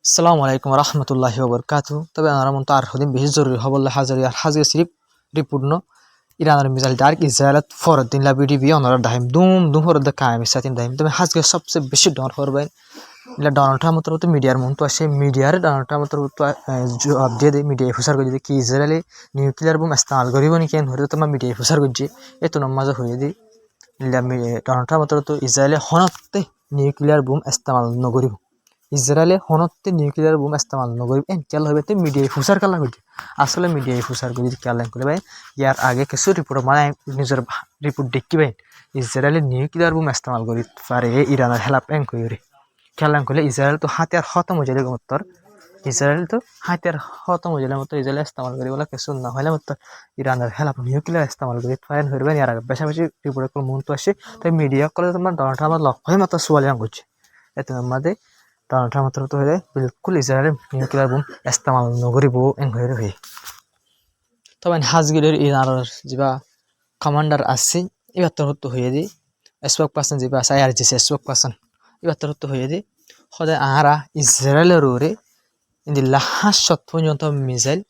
আসসালামু আলাইকুম রহমতুল্লাহি ওবরকাতু। তবে আমার মন তো আর হদিন বেশি জরুরি হবল্লা হাজারি আর হাজির সিরিপ রিপূর্ণ ইরানের মিসাইল ডার্ক ইসরায়েলত ফরদিন লা বিডিবি অনরা দাহিম দুম দুম ফরদ কায়েম সাতিন দাহিম তবে হাজকে সবচেয়ে বেশি ডর করবেন ইলা ডোনাল্ড ট্রাম্প তো মিডিয়ার মন তো আসে মিডিয়ার ডোনাল্ড ট্রাম্প তো জবাব দিয়ে দেয় মিডিয়া ফুসার করে কি ইসরায়েলে নিউক্লিয়ার বোম ইস্তেমাল করিব নি কেন হরে তোমার মিডিয়া ফুসার করছে এত নমাজ হয়ে দি ইলা ডোনাল্ড ট্রাম্প তো ইসরায়েলে হনতে নিউক্লিয়ার বোম ইস্তেমাল নকরিব ইসরায়েলে হনতে নিউক্লিয়ার বোম ইস্তেমাল নকরিব এন কেলা হইবে মিডিয়ায় ফুসার কালা করছে আসলে মিডিয়ায় ফুসার করে কেলা করে ভাই ইয়ার আগে কিছু রিপোর্ট মানে নিজের রিপোর্ট দেখি ভাই ইসরায়েলে নিউক্লিয়ার বোম ইস্তেমাল করি পারে ইরানের হেলাপ এন করে খেলা করলে ইসরায়েল তো হাতিয়ার খতম হয়ে যাবে মতর ইসরায়েল তো হাতিয়ার খতম হয়ে যাবে মতো ইসরায়েল ইস্তেমাল করি বলে কিছু না হলে মতো ইরানের হেলাপ নিউক্লিয়ার ইস্তেমাল করি ফাইন হইবে ইয়ার আগে বেশি বেশি রিপোর্ট করে মন তো আসে তাই মিডিয়া করে তোমার ডোনাল্ড ট্রাম্প লক্ষ্য মতো সোয়ালিয়া করছে এত আমাদের ডোনাল্ড ট্রাম্প তো হয়ে বিলকুল ইসরায়েল নিউক্লিয়ার বোম ইস্তেমাল নকরিব এন হয়ে তবে হাজগিরের ইরানের যা কমান্ডার আছে এবার তো হয়ে দি স্পোক পার্সন যা আছে IRGC স্পোক পার্সন এবার তো হয়ে দি সদায় আহারা ইসরায়েলের ওরে ইন্দিল্লা 500 পর্যন্ত মিসাইল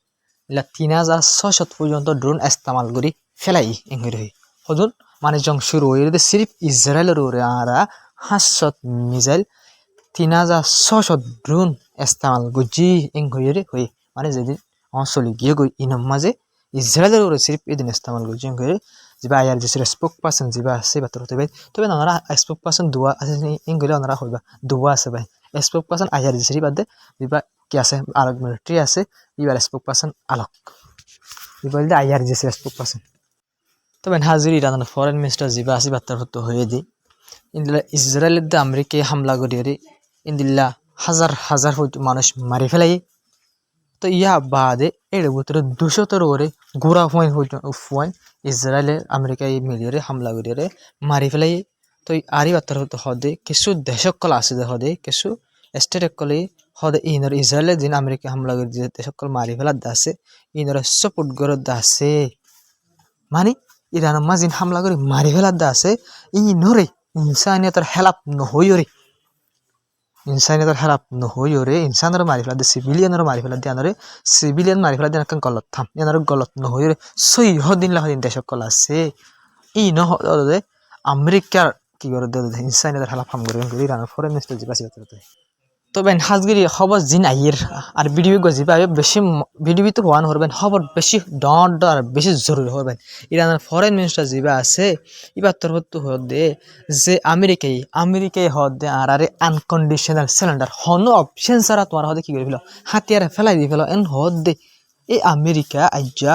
ইলা 3600 পর্যন্ত ড্রোন ইস্তেমাল করি ফেলাই এঙ্গির হই হদুন মানে জং শুরু হয়ে সিরিফ ইসরায়েলের ওরে আহারা 500 মিসাইল 3600 ড্রোন ইস্তেমাল গুজি এঙ্গির হই মানে যেদিন অঞ্চলে গিয়ে গই ইনম মাঝে ইসরায়েলের ওরে সিরিফ এদিন ইস্তেমাল গুজি এঙ্গির যা IRGC স্পোক পার্সন যা আছে বাতর হতে ভাই তবে ওনারা স্পোক পার্সন দুয়া আছে এঙ্গির ওনারা হইবা দুয়া আছে ভাই স্পোক পার্সন IRGC বাদে যা কি আছে আলোক মিলিটারি আছে এবার স্পোক পার্সন আলোক এবার IRGC স্পোক পার্সন তবে হাজির ইরানের ফরেন মিনিস্টার যা আছে বাতর হতে হয়ে দি ইন্দিল্লা ইসরায়েলের দে আমেরিকায় হামলা করিয়ে ইন্দিল্লা হাজার হাজার মানুষ মারি ফেলাই তো ইয়া বাদে এর ভিতরে 200 ওরে গোড়া ফুয়াইন ইসরায়েলের আমেরিকায় মিলিয়ে হামলা করিয়ে মারি ফেলাই তো আরি বার্তার হতে হদে কিছু দেশকল আছে হদে কিছু স্টেট কলে হদে ইনর ইসরায়েলের দিন আমেরিকা হামলা করে দিয়ে দেশকল মারি ফেলার দাসে ইনর সাপোর্ট করে দাসে মানে ইরান মাজিন হামলা করে মারি ফেলার দাসে ইনরে ইনসানিয়তের হেলাপ নহইরে ইনসানিয়তের হেলাপ নহইরে ইনসানের মারি ফেলা দিয়ে সিভিলিয়ানের মারি ফেলা দিয়ে আনরে সিভিলিয়ান মারি ফেলা দিয়ে একটা গলত থাম এনার গলত নহইরে সৈহ দিন লাহদিন দেশকল আছে ই নহদে আমেরিকার কি করে দে ইনসানিয়তের হেলাপ হাম করে ইরানের ফরেন মিনিস্টার জিবাসি করতে তবে হাজগিরি খবর জিন আইয়ের আর ভিডিও গজিবা বেশি ভিডিও তো হওয়ান হবেন খবর বেশি ডট আর বেশি জরুরি হবেন ইরানের ফরেন মিনিস্টার যা আছে এবার তোর হতে হদে যে আমেরিকায় হদে আর আরে আনকন্ডিশনাল সিলিন্ডার হনো অপশন ছাড়া তোমার হদে কি করে ফেলো হাতিয়ার ফেলাই দিয়ে ফেলো এন হদে এই আমেরিকা আজ্জা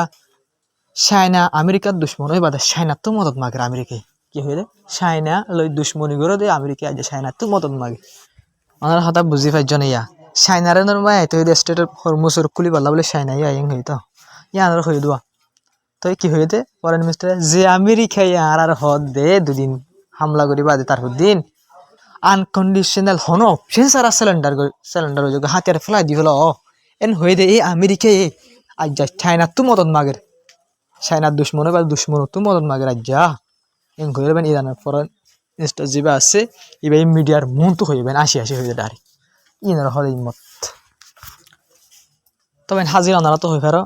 চায়না আমেরিকার দুশ্মন হয়ে বাদে চায়না তো মদত মাগে আমেরিকায় কি হয়ে চায়না লই দুশ্মনী করে দে আমেরিকা আজ্জা চায়না তো মদত মাগে ওনার হঠাৎ বুঝি পাইছ না চাইনারে নরমাই তো স্টেটের হরমুসর খুলি পারলা বলে চাইনাই আইং হই তো ইয়ার হয়ে দেওয়া তো কি হয়ে দে ফরেন মিনিস্টার যে আমেরিকায় আর হদ দে দুদিন হামলা করি বাদে তার দিন আনকন্ডিশনাল হন অপশন সারা সিলিন্ডার হাতিয়ার ফেলাই দি হলো এন হয়ে দে এই আমেরিকায় আজ যা চাইনা তো মদত মাগের চাইনার দুশ্মনে বা দুশ্মন তো মদত মাগের আজ যা এন হয়ে যাবেন ইরানের ফরেন মিনিস্টার যেবা আছে এবার মিডিয়ার মন তো হয়ে যাবেন আসি হয়ে যায় ডারি ইনার হলে মত তবে হাজির আনারা তো হয়ে ফেরো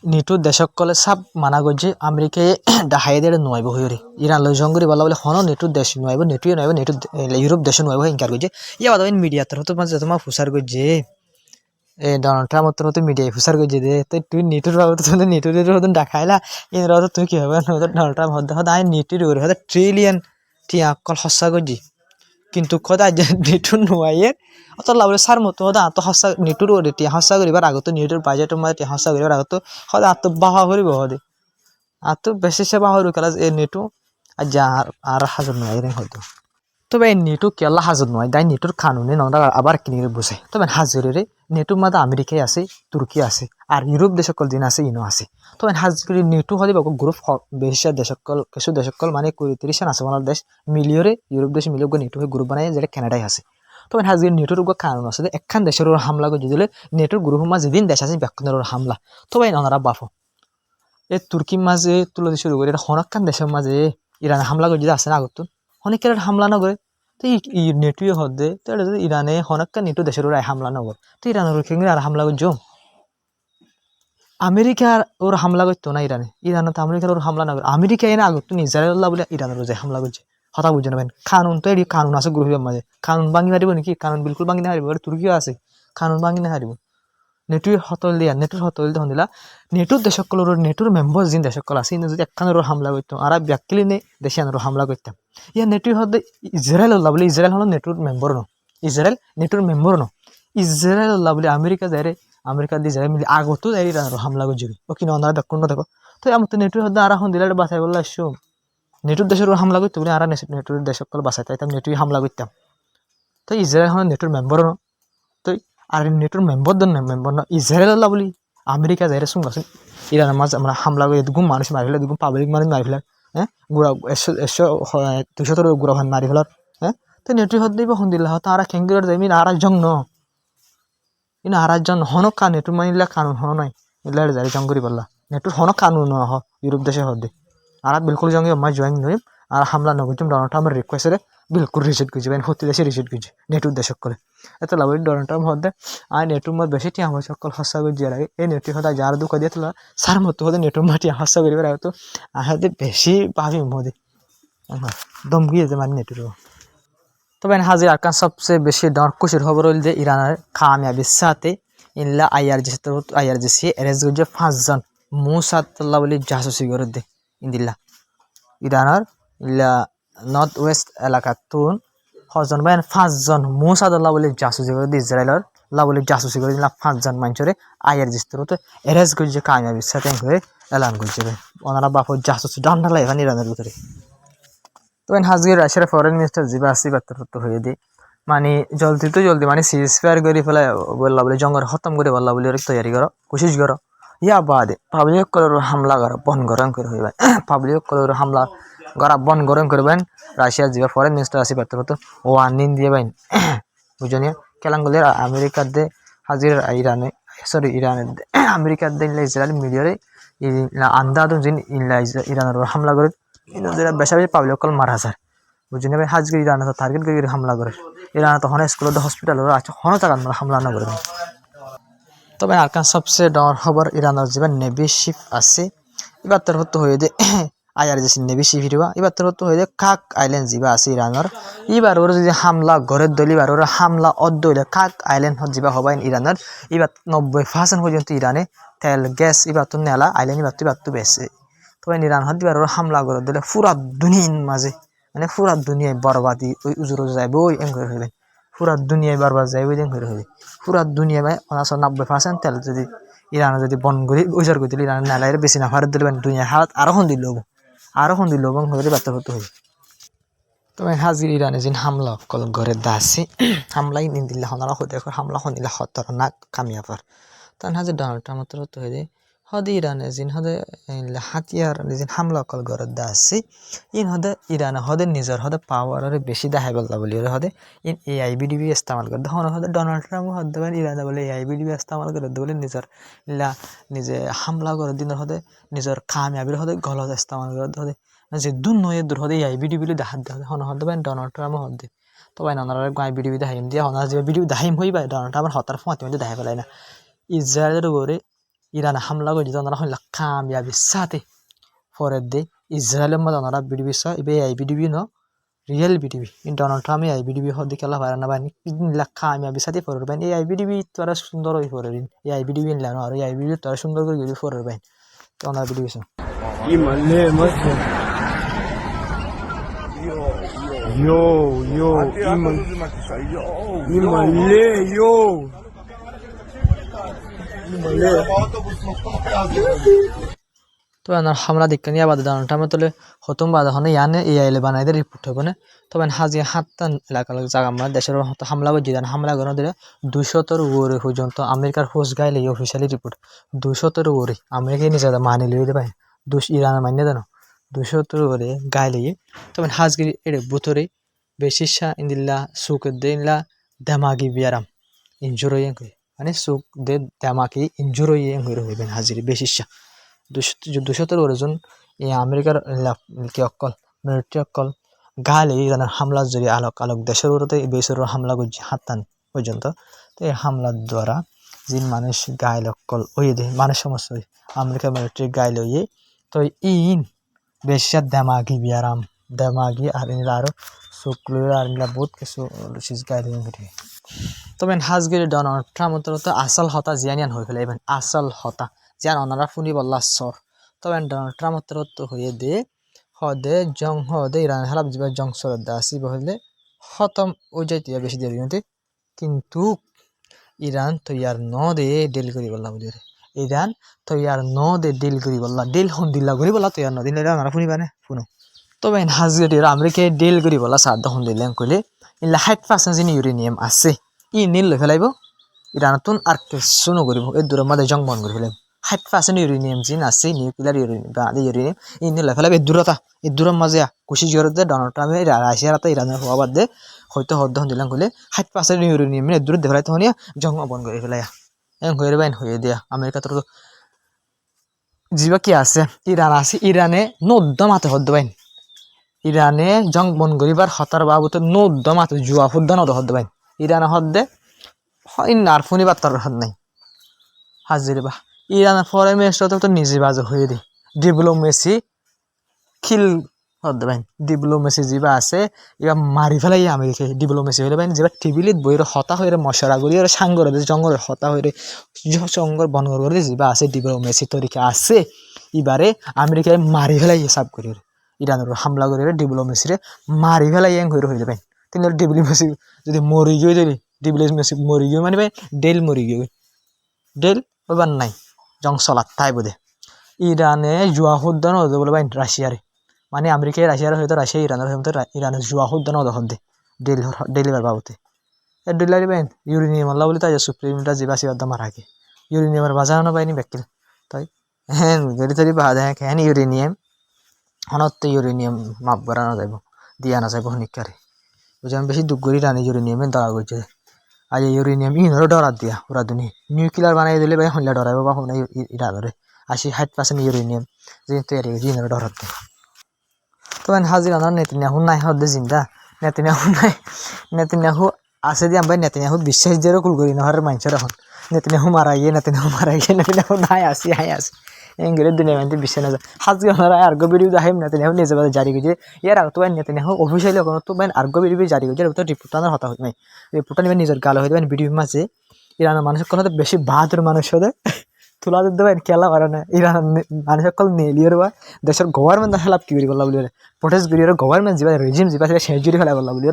নিটু দেশক কলে সব মানা করছে আমেরিকায় ডাহাই দিয়ে নয়ব হয়ে ইরান লই জঙ্গরি বলা বলে হন নেটু দেশ নয়ব নেটুয়ে নয়ব নেটু ইউরোপ দেশ নয়ব ইনকার করছে ইয়া বাদ মিডিয়া তোর তো মাঝে তোমার ফুসার করছে ডোনাল্ড ট্রাম্প তোর তো মিডিয়ায় ফুসার করছে দে তো তুই নেটুর বাবদ তো নেটুর দেখাইলা ইনরা তো তুই কি হবে ডোনাল্ড ট্রাম্প হতে হতে আই নেটির ওরে হতে ট্রিলিয়ন টিয়া কল হসা করছি কিন্তু খোদা নেটুর নোয়াইয়ের অত লাভ সার মতো হদা আত হসা নেটুর ওরে টিয়া হসা করিবার আগত নেটুর বাজেট মানে টিয়া হসা করিবার আগত হদা আত বাহা করিব হদে আত বেশি সে বাহা করি কালা এ নেটু আর যা আর হাজার নোয়াই হয়তো তবে এই নেটু কেলা হাজত নয় দাই নেটুর কানুনে নন্দা আবার কিনে বুঝে তবে হাজিরে নেটুর মাদা আমেরিকায় আছে তুর্কি আছে আর ইউরোপ দেশকল দিন আছে ইনো আছে তবে হাজিরে নেটু হলে গ্রুপ বেশি দেশকল কিছু দেশকল মানে 30 আছে বাংলার দেশ মিলিয়রে ইউরোপ দেশ মিলিয়ে নেটু হয়ে গ্রুপ বানায় যেটা কানাডায় আছে তবে হাজির নেটুর কারণ আছে একখান দেশের হামলা করে দিলে নেটুর গ্রুপ মাঝে যেদিন দেশ আছে ব্যাখ্যানের হামলা তবে ওনারা বাফো এই তুর্কির মাঝে তুলে শুরু করে এটা হনকান দেশের মাঝে ইরান হামলা করে দিতে আসে না আগত অনেকের হামলা না করে তো ই নেটুয়ে হদে তো এটা যদি ইরানে হনক্কা নেটু দেশের ওরা হামলা নগর তো ইরানের ওখানে আর হামলা করছো আমেরিকার ওর হামলা করতো না ইরানে তো আমেরিকার ওর হামলা না করে আমেরিকা এনে আগত ইসরায়েল বলে ইরানের যে হামলা করছে হতা বুঝে নেবেন কানুন তো এটি কানুন আছে গ্রুপের মাঝে কানুন ভাঙি মারিব নাকি কানুন বিলকুল ভাঙি না হারিব তুর্কিও আছে কানুন ভাঙি না হারিব নেটুর হতল দিয়া নেটুর হতল দিয়ে দিলা নেটুর দেশকল নেটুর মেম্বার যিন দেশকল আছে ইনে যদি একখানের হামলা করতাম আর ব্যাকলি নে দেশে আনার হামলা করতাম ইয়া নেটুর হদে ইসরায়েল আল্লাহ বলে ইসরায়েল হলো নেটুর মেম্বার ন ইসরায়েল নেটুর মেম্বার ন ইসরায়েল আল্লাহ বলে আমেরিকা যাই আমেরিকা দিয়ে যাই মিলে আগতো যাই ইরানের হামলা করছে ও কিনা ওনারা ব্যাকুণ দেখো তো আমার তো নেটুর হদে আর এখন দিলে বাঁচাই বললে আসছো নেটুর দেশের হামলা করতে বলে আর নেটুর দেশকল বাঁচাই তাইতাম নেটুই হামলা করতাম তো ইসরায়েল হলো নেটুর মেম্বার ন তো আর নেটোর মেম্বার মেম্বার না ইসরায়েল আল্লাহ বলি আমেরিকা যাই শুন গাছেন ইরানের মাঝে আমরা হামলা করে দুগুম মানুষ মারি ফেলে দুগুম পাবলিক মানুষ মারি ফেলার হ্যাঁ গুড়া 200 গুড়া ভান মারি ফেলার হ্যাঁ তো নেটুর হদ দিব হন্দিল্লা হতো আর খেঙ্গুর যাই মিন আর জং ন ইন আর জন হনক কান নেটুর মানিলা কানুন হন নাই ইল্লা যাই জং করি পারলা নেটুর হনক কানুন ন হ ইউরোপ দেশে হদে আর বিলকুল জঙ্গি মাই জয়েন নইম আর হামলা নগজুম ডোনাল্ড ট্রাম্পের রিকোয়েস্টে বিলকুল রিজেক্ট করছে হতে দেশে রিজেক্ট করছে নেটুর দেশক করে এত লাভ ডোনাল্ড ট্রাম্প হদে আর নেটুর মধ্যে বেশি টিয়া আমার সকল হস্যা করে দিয়ে লাগে এই নেটুর হদা যার দুঃখ দিয়ে তোলা সার মতো হদে নেটুর মাটি হস্যা করি বেড়া হতো আর হদে বেশি ভাবি মোদে দমকি যেতে মানে নেটুর তবে হাজির আরকান সবচেয়ে বেশি ডর খুশির খবর হইল যে ইরানের কামিয়াবির সাথে ইনলা আইআরজিসি অ্যারেস্ট করছে 5 জন মুসাদুল্লাহ বলে জাসুসি করে দে ইন্দিল্লা ইরানের ইলা নর্থ ওয়েস্ট এলাকা তুন হজন বাইন 5 জন মুসাদুল্লাহ বলে জাসুসি করে দিয়ে ইসরায়েলের লা বলে জাসুসি করে দিলা 5 জন মানুষরে আইআরজিসি তো অ্যারেস্ট করছে কামিয়াবির সাথে করে এলান করছে ওনারা বাপর জাসুসি ডান্ডা লাইভান ইরানের ভিতরে তো হাজির রাশিয়ার ফরেন মিনিস্টার জিবা আসি বার্তা হয়ে দি মানে জলদি মানে সিজ ফায়ার করে ফেলে বললা বলে জঙ্গল খতম করে বললা বলে তৈরি করো কোশিশ করো ইয়া বাদে পাবলিক কলর হামলা করো বন গরম করে হইবেন পাবলিক কলর হামলা করা বন গরম করবেন রাশিয়ার জিবা ফরেন মিনিস্টার আসি বার্তা ওয়ার্নিং দিয়ে বাইন বুঝনিয়া কেলাঙ্গলের আমেরিকার দে হাজির ইরানের আমেরিকার দে ইসরায়েল মিডিয়ারে আন্দাজ জিন ইরানের হামলা করে ইনদের বেশাবেশি পাবলিক কল মারা যায় বুঝিনি ভাই হাজকে ইরান টার্গেট করে হামলা করে ইরান তখন স্কুল হসপিটাল আছে হন টাকা হামলা না করে তবে আরকান সবচেয়ে ডর খবর ইরানের যে নেভি শিপ আছে এবার তার হতো হয়ে দে আইআরজিসি নেভি শিপ হিরবা এবার তার হতো হয়ে দে কাক আইল্যান্ড যিবা আছে ইরানের এবার ওর যদি হামলা ঘরের দল এবার ওরা হামলা অদ্দ হইলে কাক আইল্যান্ড যিবা হবাই ইরানের এবার 90% পর্যন্ত ইরানে তেল গ্যাস এবার তো নেলা আইল্যান্ড এবার তো বেশি তবে ইরান হাত দিবার হামলা করে দিলে পুরা দুনিয়ার মাঝে মানে পুরা দুনিয়ায় বরবাদি ওই উজুর যাইব ওই এম করে হইবে পুরা দুনিয়ায় বরবাদ যাইব ওই করে হইবে পুরা দুনিয়া মানে 90% তেল যদি ইরান যদি বন করে উজার করে দিলে ইরান নালাইরে বেশি না ভারত দিলে দুনিয়ার হাত আরো হন দিল এবং হয়ে বার্তা হতে হইবে তবে হাজির ইরানে যিন হামলা কল ঘরে দাসি হামলাই নিদিল্লা হনারা হতে হামলা হনিলা খতরনাক কামিয়াবার তান হাজির ডোনাল্ড ট্রাম্প হতে হইবে হদে ইরানে যিন হদে হাতিয়ার যিন হামলা কল গরত দাসি ইন হদে ইরানে হদে নিজের হদে পাওয়ার বেশি দেখাই বললা বলি হদে ইন AIBDB ইস্তেমাল করে হন হদে ডোনাল্ড ট্রাম্প হদে ইরানে বলে AIBDB ইস্তেমাল করে বলে নিজের নিজে হামলা করে দিনের হদে নিজের কামিয়াবির হদে গলত ইস্তেমাল করে হদে যে দুনয়ে দূর হদে AIBDB দেখাত দে হন হদে ডোনাল্ড ট্রাম্প হদে তো ভাই নানারা AIBDB দেখাইম দিয়া হনার যে ভিডিও দেখাইম হইবা ডোনাল্ড ট্রাম্পের হতার ফাঁতি মধ্যে দেখা পেলাই না ইসরায়েলের উপরে ইরান হামলা করে ওনারা হইল কামিয়াবির সাথে পরের দে ইসরায়েলের মধ্যে ওনারা বিডিবি এবার AIBDB ন real BDB Donald Trump AIBDB হদি খেলা পারে না বানি কামিয়াবির সাথে পরের বাইন AIBDB তোরা সুন্দর হয়ে পরের AIBDB নিলাম আর AIBDB তোরা সুন্দর করে গেলি পরের বাইন তো ওনারা বিডিবি তো হামলা দেখতে নিয়ে বাদে ডোনাল্ড ট্রাম্প তোলে হতম বাদে হনে ইয়ানে AI বানাই দিয়ে রিপোর্ট হবে না তবে হাজি হাতটান এলাকা জায়গা আমরা দেশের হামলা করে দিলেন হামলা করে দিলে 200 ওরে পর্যন্ত আমেরিকার হোস্ট গাইলে অফিসিয়ালি রিপোর্ট 200 ওরে আমেরিকা নিজে মানি লিয়ে ভাই ইরান মানিয়ে দেন 200 ওরে গাইলে তবে হাজগিরি এর বুতরে বেশিসা ইন্দিল্লা সুখ দিনলা দেমাগি বিয়ারাম ইনজুর হয়ে মানে সুখ দে দেমাকি ইনজুর হয়ে হইবেন হাজিরি বেশিসা 200 ওজন আমেরিকার কি অকল মিলিটারি অকল গালে ইরানের হামলা যদি আলোক আলোক দেশের উপরে বেসর হামলা করছে হাত্তান পর্যন্ত তো এই হামলার দ্বারা যে মানুষ গায়ে লক্কল ওই দে মানুষ সমস্ত আমেরিকা মিলিটারি গায়ে লইয়ে তো ইন বেশি দামাগি বিয়ারাম দামাগি আর ইনলা আরো শুক্লুর আর ইনলা বহুত কিছু সিজ গায়ে লইয়ে ঘটে তবে হাজগিরি ডোনাল্ড ট্রাম্প তো আসল হতা জিয়ানিয়ান হয়ে ফেলে এবার আসল হতা জিয়ান ওনারা ফুনি বললা সর তবে ডোনাল্ড ট্রাম্প তো হয়ে দে হদে জং হদে ইরান হালাপ যাবে জং সরদ আসি বহলে খতম ওই যাইতে বেশি দেরি হতে কিন্তু ইরান তৈয়ার ন দে ডিল করি বললা বুঝে ইরান তৈয়ার ন দে ডিল করি বললা ডিল হন দিল্লা করি বললা তৈয়ার ন দিন ওনারা ফুনি বানে শুনো তবে হাজগিরি আমেরিকায় ডিল করি বললা সাদ হন দিলেন কইলে ইলা 60% যিনি ইউরেনিয়াম আছে ই নীল লই ফেলাইব ইরানতুন আর কিছু নকরিব এই দূরের মধ্যে জং বন করে ফেলাইব 60% ইউরেনিয়াম জিন আছে নিউক্লিয়ার ইউরেনিয়াম বা ইউরেনিয়াম ই নীল লই ফেলাইব এই দূরের মাঝে খুশি জোরতে ডোনাল্ড ট্রাম্প রাশিয়ার হাতে ইরানের হওয়া বাদ দে হয়তো হদ্দ হন দিলাম কইলে 60% ইউরেনিয়াম এর দূরে দেখাই তো হনিয়া জং বন করে ফেলাইয়া এম হয়ে বাইন হয়ে দিয়া আমেরিকা তো জিবা কি আছে ইরান আছে ইরানে নদ্দ মাতে হদ্দ বাইন ইরানে জং বন করিবার হতার বাবুতে নদ্দ মাতে জুয়া ফুদ্দ নদ হদ্দ বাইন ইরানে হদ্দে আর ফোনি বার্তার হাত নাই হাজির বা ইরানের ফরেন মিনিস্টার তো নিজে বাজে হয়ে দি ডিপ্লোমেসি খিল হদ্দ বাইন ডিপ্লোমেসি যিবা আছে এবার মারি ফেলাই আমেরিকায় ডিপ্লোমেসি হইলে বাইন যেবা টিভিলিত বইরে হতা হয়ে মশরা করি আর সাংগর জঙ্গল হতা হয়ে জঙ্গল বনগর করে যিবা আছে ডিপ্লোমেসি তরিকা আছে এবারে আমেরিকায় মারি ফেলাই হিসাব করি ইরানের হামলা করে ডিপ্লোমেসিরে মারি ফেলাই হয়ে হইলে বাইন কিন্তু ডিপ্লোমেসি যদি মরি গিয়ে যদি ডিপ্লোমেসি মরি গিয়ে মানে ডেল মরি গিয়ে ডেল ওইবার নাই জং চলাত তাই বোধে ইরানে জুয়া হুদ্দান হতে বলে বাইন রাশিয়ারে মানে আমেরিকায় রাশিয়ার হয়তো রাশিয়া ইরানের হয়তো ইরানের জুয়া হুদ্দান হতে হতে ডেলিভার বাবুতে ডেলিভারি বাইন ইউরেনিয়াম আল্লাহ বলে তাই সুপ্রিমটা যে বাসি বাদ্দা মারা গে ইউরেনিয়ামের বাজানো পাইনি ব্যাকিল তাই হ্যাঁ গেড়ি তৈরি বাজা হ্যাঁ ইউরেনিয়াম হনত্তে ইউরেনিয়াম মাপ বাড়ানো যাইব দিয়া না যাইব হনিকারে বুঝে আমি বেশি দুঃখ করি রানি ইউরেনিয়ামের দাঁড়া করছে আজ ইউরেনিয়াম ইনরে ডরাত দিয়া ওরা দুনি নিউক্লিয়ার বানাই দিলে ভাই হইলে ডরাইব বা হন ইরানরে 80-60% ইউরেনিয়াম যে তৈরি হয়েছে ইনরে ডরাত দিয়ে তবে হাজির আনার নেতিনিয়াহু নাই হদ্দে জিন্দা নেতিনিয়াহু আছে দিয়ে আমি নেতিনিয়াহু বিশ্বাস দিয়ে কুল করি নহর মানুষের এখন নেতিনিয়াহু মারা গিয়ে নেতিনিয়াহু নাই আসি এঙ্গেলের দুনিয়া মানতে বিশ্বাস না যায় হাজির আনার আর্গ ভিডিও দেখাইম নেতিনিয়াহু নিজে বাদে জারি করছে ইয়ার আগে তো নেতিনিয়াহু অফিসিয়ালি কোনো তো আর্গ ভিডিও জারি করছে তো রিপোর্টার হতা হয় নাই রিপোর্টার নিবেন নিজের গাল হয়ে ভিডিও মাঝে ইরানের মানুষের কোনো বেশি বাহাদুর মানুষ হতে তুলা দিতে পারেন খেলা পারে না ইরান মানুষ সকল নেলিয়র বা দেশের গভর্নমেন্ট হেল্প কি করি বললা বলি প্রোটেস্ট করি গভর্নমেন্ট যা রেজিম যা শেষ জুড়ি ফেলা বললা বলি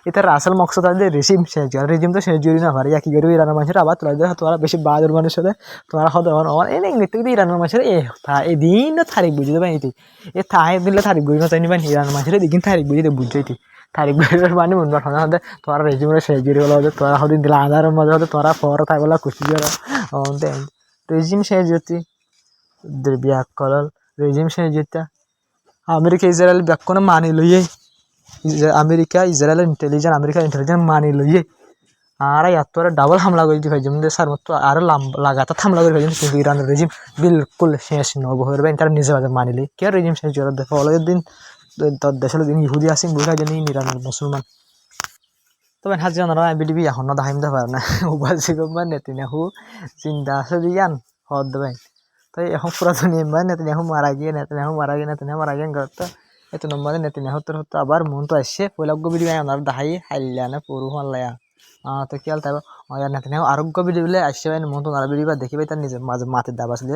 এটার আসল মকসদ আছে রেজিম শেষ জুড়ি রেজিম তো শেষ জুড়ি না পারে কি করবি ইরানের মানুষের আবার তুলা দিয়ে তোরা বেশি বাহাদুর মানুষ হতে তোমার হতে আমার এনে নিতে ইরানের মানুষের এই দিন তারিখ বুঝতে পারি এ থাই দিলে তারিখ বুঝি না চাইনি ইরানের মানুষের দিন তারিখ বুঝিতে বুঝাইতি তারিখ বুঝার মানে মন বাঠা হতে তোরা রেজিমের শেষ জুড়ি বলা হতে তোরা হদিন দিলে আধারের মধ্যে হতে তোরা ফর থাই বলা খুশি যারা রেজিম শেষ যেতে বিয়াক করল রেজিম শেষ যেতে আমেরিকা ইসরায়েল ব্যাকরণ মানি লইয়ে আমেরিকা ইসরায়েলের ইন্টেলিজেন্স মানি লইয়ে আর এত ডাবল হামলা করে দিতে যেমন স্যার মতো আরো লাগাতার হামলা করে কিন্তু ইরানের রেজিম বিলকুল শেষ নব হয়ে তারা নিজে বাজে মানিলে কে রেজিম শেষ দেখো অলরের দিন দেশের দিন ইহুদি আসিম বুঝা জানি ইরানের মুসলমান তবে হাজির বিডিবি এখন না দাহাইম দা পারে না উবাসি গম্বার নেতিনিয়াহু চিন্তা আছে দিয়ান হদ দেবেন তাই এখন পুরা দুনিয়া নেতিনিয়াহু মারা গিয়ে ঘরত এত নম্বরে নেতিনিয়াহু তোর হতো আবার মন তো আসছে পয়লাগ্য বিডিবি ওনার দাহাই হাইলা না পড়ু হাল্লায়া তো কি তাই নেতিনিয়াহু আরোগ্য বিডিবিলে আসছে মন তো ওনারা বিডিবা দেখি তার নিজের মাঝে মাথে দাব আসলে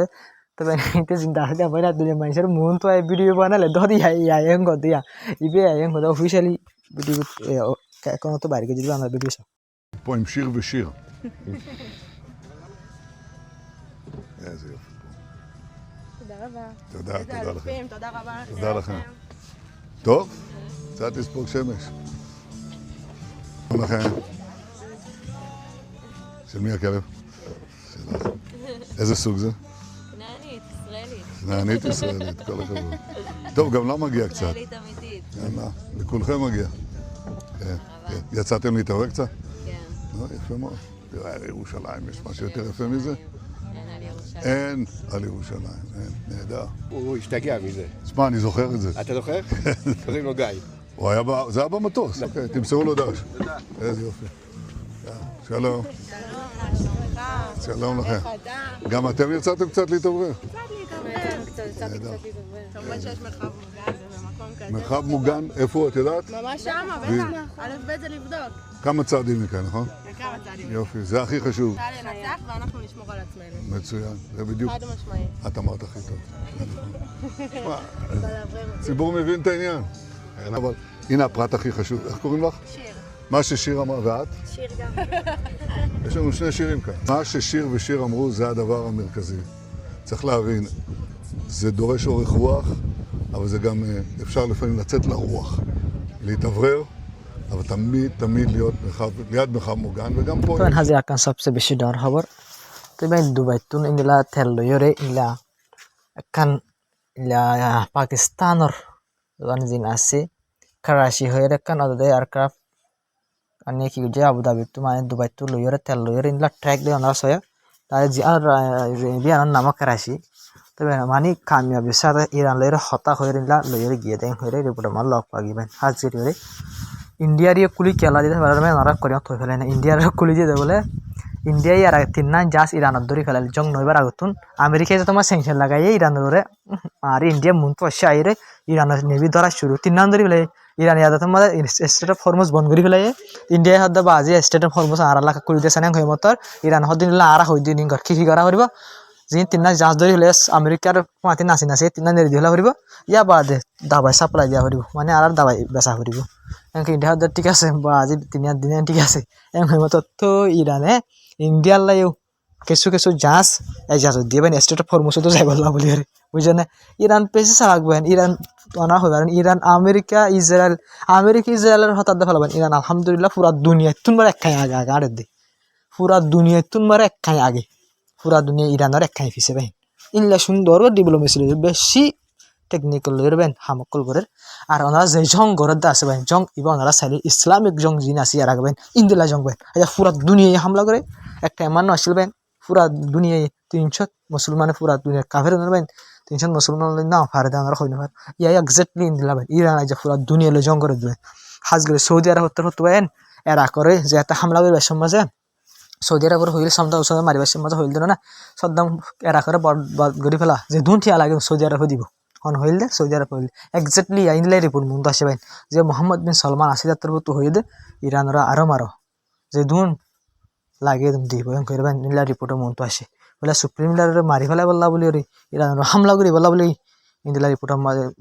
তবে এতে চিন্তা আছে ভাই না দুনিয়া মানুষের মন তো ভিডিও বানালে ধরি আইং দিয়া ইবে আইং অফিসিয়ালি ভিডিও কোনো তো বাইরে যদি আমরা ভিডিও פה עם שיר ושיר. איזה יופי. תודה רבה. תודה לכם. תודה רבה. תודה לכם. טוב, קצת לספוג שמש. תודה לכם. של מי הכלב? שלך. איזה סוג זה? כנענית, ישראלית. כנענית ישראלית, כל הכבוד. טוב, גם לה מגיע קצת. ישראלית אמיתית. יאללה, לכולכם מגיע. כן. יצאתם להתעורר קצת? כן. יפה מאוד. תראה, על ירושלים, יש משהו יותר יפה מזה? אין על ירושלים. אין על ירושלים, אין, נהדר. הוא השתגע מזה. תשמע, אני זוכר את זה. אתה זוכר? קוראים לו גיא. הוא היה, זה היה במטוס. אוקיי, תמסרו לו דש. איזה יופי. שלום. שלום לכם. גם אתם יצאתם קצת להתעורר? כמובן שיש מרחב מוגן ובמקום כזה. מרחב מוגן, איפה את יודעת? ממש שמה, בטח. א' ב' זה לבדוק. כמה צעדים מכאן, נכון? כמה צעדים. יופי, זה הכי חשוב. קל לנצח ואנחנו נשמור על עצמנו. מצוין, זה בדיוק. חד משמעי. את אמרת הכי טוב. תשמע, הציבור מבין את העניין. אבל הנה הפרט הכי חשוב. איך קוראים לך? שיר. מה ששיר אמרה, ואת? שיר גם. יש לנו שני שירים כאן. מה ששיר ושיר אמרו זה הדבר המרכזי. צריך להבין, זה דורש אורך רוח, אבל זה גם אפשר לפעמים לצאת לרוח, להתאוורר, אבל תמיד להיות ליד מרחב מוגן, וגם פה... Tuan hazi akan सबसे बेसी डर खबर तबे दुबई तुन इनला थेल्लो यरे इला akan ila Pakistanor wan jin ase Karachi hoyere kan odode aircraft ani ki je Abu Dhabi tu mane Dubai tu loyere thelllo yere inla track de ona soya tare ji ar bi anan nama Karachi তবে মানে কামিয়াবি সাথে Iran লয়ের হতা হয়ে রিলা লয়ের গিয়ে দেন হয়ে report আমার lock পাগিবেন হাজির হয়ে ইন্ডিয়ার ইয়ে কুলি কেলা দিতে পারে মানে নারা করিয়া থই ফেলে না ইন্ডিয়ার কুলি দিয়ে বলে ইন্ডিয়ায় আর তিন না জাস ইরানত ধরে ফেলাল জং নইবার আগতুন আমেরিকায় যে তোমার স্যাংশন লাগাইয়ে ইরান ধরে আর ইন্ডিয়া মুন তো আসে আইরে ইরানের নেভি ধরা শুরু তিন নাম ধরে ফেলে ইরান ইয়াদা তোমার স্টেট অফ হরমুজ বন্ধ করে ফেলে ইন্ডিয়ায় হদ্দা বাজি স্টেট অফ হরমুজ আর লাখ কুলি দিয়ে সানাং হয়ে মতর ইরান হদ্দিন আর হই দিন ঘর কি করা হইব যে তিন না জাস ধরে ফেলে আমেরিকার মাটি নাচি নাচি তিন না নেড়ি দিলা হইব ইয়া বাদে দাবাই সাপ্লাই দিয়া হইব মানে আর দাবাই বেচা হইব এনকে ইন্ডিয়া হদ্দা ঠিক আছে বাজি তিন দিন ঠিক আছে এন হই মতর তো ইরানে ইন্ডিয়ার লাইও কিছু জাহাজ এই জাহাজ দিয়ে বেন স্টেট অফ হরমুজ তো যাই বললা বলি আরে বুঝছেন না ইরান পেছে সারাকবেন ইরান অনা হইবেন ইরান আমেরিকা ইসরায়েলের হঠাৎ ফেলাবেন ইরান আলহামদুলিল্লাহ পুরা দুনিয়া তুনবার একখাই আগে আগে আরে দে পুরা দুনিয়া তুনবার একখাই আগে পুরা দুনিয়া ইরানের একখাই পিছে বেন ইনলা সুন্দর ডেভেলপমেন্ট ছিল বেশি টেকনিক্যাল লইবেন হামকল করে আর ওনারা যে জং গরদ আছে বেন জং ইবা ওনারা সাইলে ইসলামিক জং জিন আছে আর আগবেন ইন্দিলা জং বেন আচ্ছা পুরা দুনিয়ায় হামলা করে একটা এমন আসল বেন পুরা দুনিয়ায় 300 মুসলমানে পুরা দুনিয়া কাফের নবেন 300 মুসলমান না ফারে দানার হই না ইয়া এক্স্যাক্টলি ইন্দিলা বেন ইরান আজ পুরা দুনিয়া লে জং করে দিবেন হাজ করে সৌদি আরব হতে বেন এরা করে যে একটা হামলা করে সমাজে সৌদি আরবের হইল সামদা ওসা মারিবার সমাজে হইল না সদ্দাম এরা করে বড় গরি ফেলা যে দুনটিয়া লাগে সৌদি আরব দিব হন হইল দে সৌদি আরব হইল এক্স্যাক্টলি আইনলে রিপোর্ট মুন্দ আসে বেন যে মোহাম্মদ বিন সালমান আসিদাতর তো হই দে ইরানরা আরো মারো যে দুন লাগে দিব এন কইবেন ইনলা রিপোর্ট মুন্দ আসে বলে সুপ্রিম লিডার মারি ফেলা বললা বলি রে ইরানরা হামলা করি বললা বলি ইনলা রিপোর্ট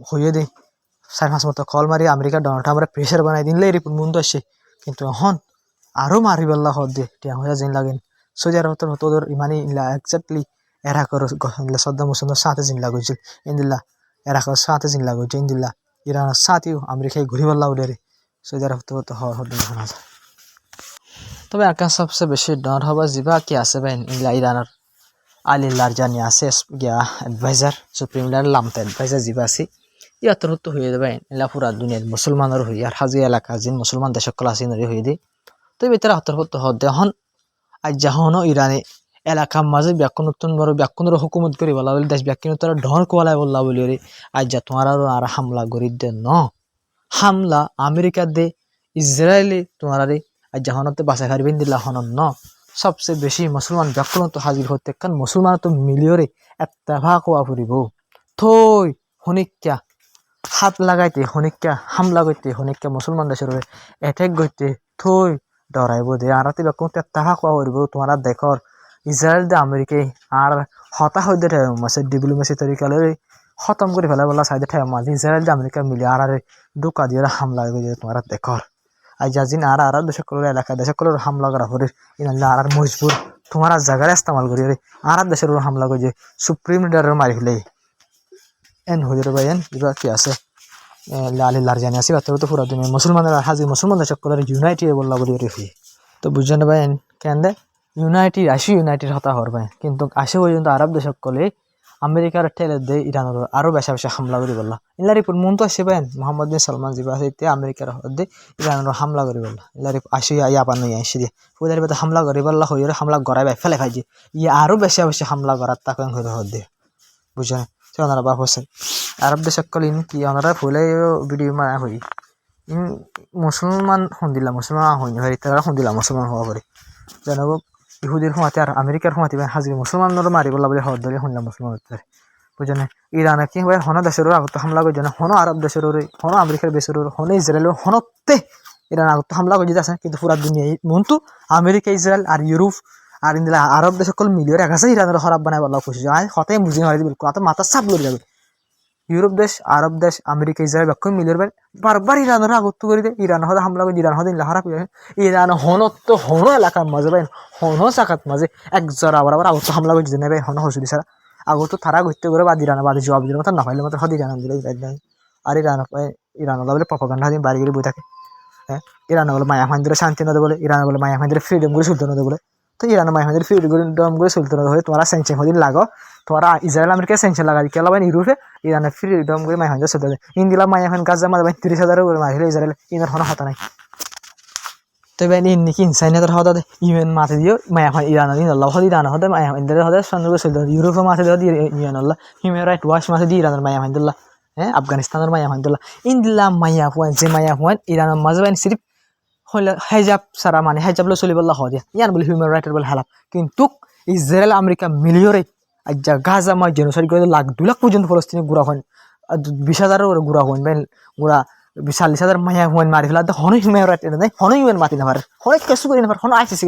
হইয়ে দে 4-5 মতো কল মারি আমেরিকা ডোনাল্ড ট্রাম্পরে প্রেসার বানাই দিনলে রিপোর্ট মুন্দ আসে কিন্তু হন আরো মারি বললা হদ দে টিয়া হইয়া জিন লাগেন সৌদি আরব তো তোদের ইমানি ইনলা এক্স্যাক্টলি এরা করো ইনলা সাদ্দাম হোসেনের সাথে জিন লাগছিল ইনদিল্লা এরা করো সাথে জিন লাগছিল ইনদিল্লা ইরানের সাথেও আমেরিকায় ঘুরি বললা বলে রে সৌদি আরব তো হদ না তবে আকাশ সবচেয়ে বেশি ডর হবা জিবা কি আছে বেন ইনলা ইরানের আলী লারজানি আছে গিয়া অ্যাডভাইজার সুপ্রিম লিডার লামতা অ্যাডভাইজার জিবা আছে ইয়াতর তো হয়ে যাবে ইনলা পুরা দুনিয়ার মুসলমানের হই আর হাজি এলাকা জিন মুসলমান দেশকল আছে নরি হই দে তো ভিতরে হতর তো হদ হন আজ যাহনো ইরানে এলাকা মাঝে ব্যাকুনতন বড় ব্যাকুনের হুকুমত করি বলা বলি দেশ ব্যাকুনতর ঢর কোলাই বললা বলি রে আজ যা তোমার আর হামলা গরি দে ন হামলা আমেরিকা দে ইসরায়েলে তোমার রে আজ যাহনতে বাসা হারবিন দিলা হন ন সবচেয়ে বেশি মুসলমান ব্যাকুনত হাজির হতে কারণ মুসলমান তো মিলিয়রে এত্তেফাক হওয়া ফুরিব থই হনিক্যা হাত লাগাইতে হনিক্যা হামলা করতে হনিক্যা মুসলমান দেশের এটেক করতে থই ডরাইব দে আর রাতে ব্যাকুনত এত্তেফাক হওয়া ফুরিব তোমার দেখর ইসরায়েল দে আমেরিকায় আর হতা হইতে মাসে ডিপ্লোমেসি তরিকালে খতম করে ফেলা বলা সাইডে ঠাই মাঝে ইসরায়েল দে আমেরিকা মিলে আর ঢুকা দিয়ে হামলা করে তোমার দেখর আজ যাজিন আর দেশকলের এলাকা দেশকলের হামলা করা হরে ইনাল্লা আর মজবুর তোমার জায়গায় ইস্তেমাল করি রে আর দেশের হামলা করে সুপ্রিম লিডারের মারি ফেলে এন হয়ে রে ভাইয়েন এবার কি আছে লালি লারজানি আছে বাতর তো পুরা দুনিয়া মুসলমানের হাজি মুসলমান দেশকলের ইউনাইটেড বললা বলি রে তো বুঝছেন ভাইয়েন কেন দে ইউনাইটেড হতা হর ভাই কিন্তু আসে পর্যন্ত আরব দেশকলে আমেরিকার ঠেলে দে ইরানের আরো বেশা বেশা হামলা করি বললা ইনলা রিপোর্ট মন তো আসে পাইন মোহাম্মদ বিন সালমান জিবা হইতে আমেরিকার হদে ইরানের হামলা করি বললা ইনলা রিপোর্ট আসি ইয়াবা নই আসি দে ওদের বেতে হামলা করি বললা হইরে হামলা গড়াই বাই ফেলে ভাইজি আরো বেশা বেশা হামলা করার তাকে হইরে হদে বুঝছেন ওনারা বাপ হোসেন আরব দেশকলে কি ওনারা ফুলে ভিডিও মারা হই মুসলমান শুনিলা মুসলমান হয়নি ভাই তারা শুনিলা মুসলমান হওয়া পারে জানাব ইহুদির সমাতে আর আমেরিকার সমাতে হাজির মুসলমানের মারি বলা বলে হওয়ার দলে শুনলাম মুসলমান বুঝলেন ইরানে কি ভাই হন দেশের আগত হামলা করে জানে হন আরব দেশের হন আমেরিকার দেশের হন ইসরায়েলের হনতে ইরান আগত হামলা করে যেতে আছে কিন্তু পুরা দুনিয়ায় মনতো আমেরিকা ইসরায়েল আর ইউরোপ আর ইন্দিলা আরব দেশ সকল মিলিয়ে রাখা আছে ইরানের খরাব বানাই বলা খুশি আয় হতাই বুঝি না বিলকুল আত মাথা চাপ লড়ে যাবে ইউরোপ দেশ আরব দেশ আমেরিকা ইসরায়েল ব্যাখ্য মিলিয়ে বারবার ইরানের আগত করে দেয় ইরান হতে হামলা করে ইরান হতে হারা করে ইরান হনত হন এলাকার মাঝে ভাই হন শাখাত মাঝে একজোড়া আবার আবার আগত হামলা করে দিতে ভাই হন হসুদি ছাড়া আগত তারা করতে করে বাদ ইরান বাদে জবাব দিলে মাত্র না পাইলে মাত্র হদি ইরান দিলে আর ইরান বলে প্রপাগান্ডা দিন বাড়ি গিয়ে বই থাকে হ্যাঁ ইরান বলে মায়া ফাইন্দিরে শান্তি না বলে ইরান বলে মায়া ফাইন্দিরে ফ্রিডম করে চলতে না বলে তো ইরান মায়া ফাইন্দিরে ফ্রিডম করে চলতে না হয়ে তোমরা স্যাংশন হদিন লাগো তোমরা ইসরায়েল আমেরিকা স্যাংশন লাগা দি কেলা ইউরোপে ইরানের ফ্রিডম করে মায়া ফাইন্দিরে চলতে ইন্দিলা মায়া ফাইন গাছ মাঝে 30,000 করে মারিলে ইসরায়েল ইনার হন হতা নাই তবে ইন নাকি ইনসাইনের হতা ইউএন মাথে দিও মায়া ফাইন ইরান আল্লাহ হদি ইরান হতে মায়া ফাইন্দিরে হতে সন্দেহ করে চলতে ইউরোপে মাথে দিও ইউএন আল্লাহ হিউম্যান রাইট ওয়াচ মাথে দি ইরানের মায়া ফাইন্দিল্লাহ হ্যাঁ আফগানিস্তানের মায়া ফাইন্দিল্লাহ ইন্দিলা মায়া হুয়ান যে মায়া হুয়ান ইরানের মাঝে বাইন সিরিফ হেজাব সারা মানে হেজাব লো চলি বললা হয় ইয়ান বলে হিউম্যান রাইটের বলে হালাপ কিন্তু ইসরায়েল আমেরিকা মিলিয়রে আজ গাজা মাই জেনোসাইড করে লাখ 2 লাখ পর্যন্ত ফলস্তিনি গুড়া হন 20,000 গুড়া হন বেন গুড়া 40,000 মায়া হন মারি ফেলা হন হিউম্যান রাইট নাই হন ইউএন মাতি না পারে হন কেসু করি না পারে হন আইসিসি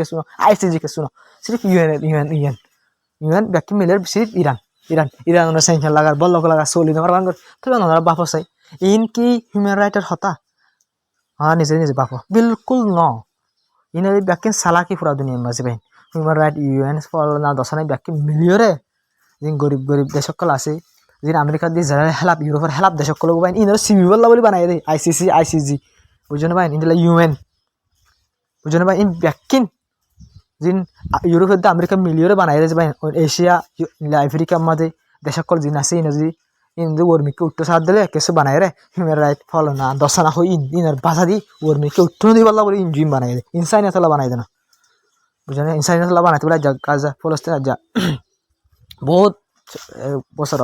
কেসু সিরিফ ইউএন ব্যাকি মিলের সিরিফ ইরানের স্যাংশন লাগার বল্ল লাগা চলি না পারবান তবে ওনারা বাপ চাই ইন কি হিউম্যান রাইটের হতা हाँ निजे निजे बापो बिल्कुल न इन्हें ब्याकिन साला की पूरा दुनिया में से ह्यूमन राइट यूएन ना दसना ब्याकिन मिलियरे जिन गरीब देशकल आसे जिन अमेरिका दी इजराइल हेल्प यूरोपर हेल्प देशकल बाइन इन सिविल बोली बनाए दे आईसीसी बुझने बाइन इन यूएन बुझने बाइन इन ब्याकिन जिन यूरोप अमेरिका मिलियरे बनाए दे बाइन एशिया अफ्रीका मध्य देशकल जिन आसे इन इंदु वर्मी के उठ्टो साथ दिले कैसे बनाए रे ह्यूमन राइट फॉलो ना दसना हो इनर भाषा दी वर्मी के उठ्टो दी वाला बोले इंजिन बनाए दे इंसानियत वाला बनाए देना बुझने इंसानियत वाला बनाते बोला जग गाजा फलस्तीन आजा बहुत बছর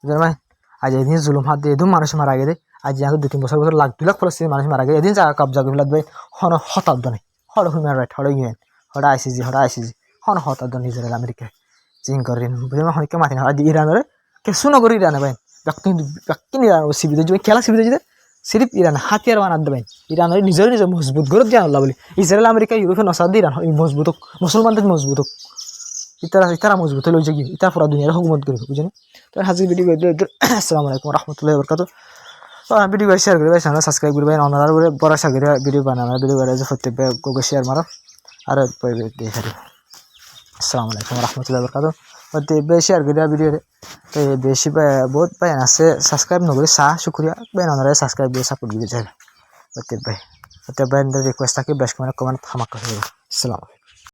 বুঝলেন ভাই আজ এদিন জুলুম হাত দিয়ে এদিন মানুষ মারা গেছে আজ यहाँ 2-3 বছর লাখ 2 লাখ ফলস্তিনি মানুষ মারা গেছে এদিন জায়গা কবজা করে ফেলাত ভাই হন হতাব্দ নাই হড় হুম্যান রাইট হড় ইউএন হড় আইসিজি হন হতাব্দ ইসরায়েল আমেরিকা জিন করেন বুঝলেন হনিকে মাতি না ইরানের কেসু নগর ইরানে ভাই ব্যাকিন ইরান সিবিদে যে খেলা সিবিদে যে সিরিফ ইরান হাতিয়ার বানাত দেবেন ইরানের নিজের মজবুত করে দিয়ে আল্লাহ বলি ইসরায়েল আমেরিকা ইউরোপে নসাদ ইরান মজবুত মুসলমানদের মজবুত ইতারা মজবুত হলে যে কি ইতা পুরা দুনিয়ার হুকুমত করবে বুঝলেন তো হাজির ভিডিও আসসালামু আলাইকুম রহমতুল্লাহি বরকাতুহু তো ভিডিও শেয়ার করবে চ্যানেল সাবস্ক্রাইব করবে অনার বড় সাগরে ভিডিও বানানো ভিডিও করে যে প্রত্যেক গোগো শেয়ার মারো আর দেখে আসসালামু আলাইকুম রহমতুল্লাহি বরকাতুহু और बेस शेयर कर वीडियो तो बेसि बहुत भाई आसे सब्सक्राइब नगरी चाह शुक्रिया भाई नरे सब्सक्राइब दिए सपोर्ट दिए भाई भाई रिक्वेस्ट था कि बेस्ट कमेंट हामा कर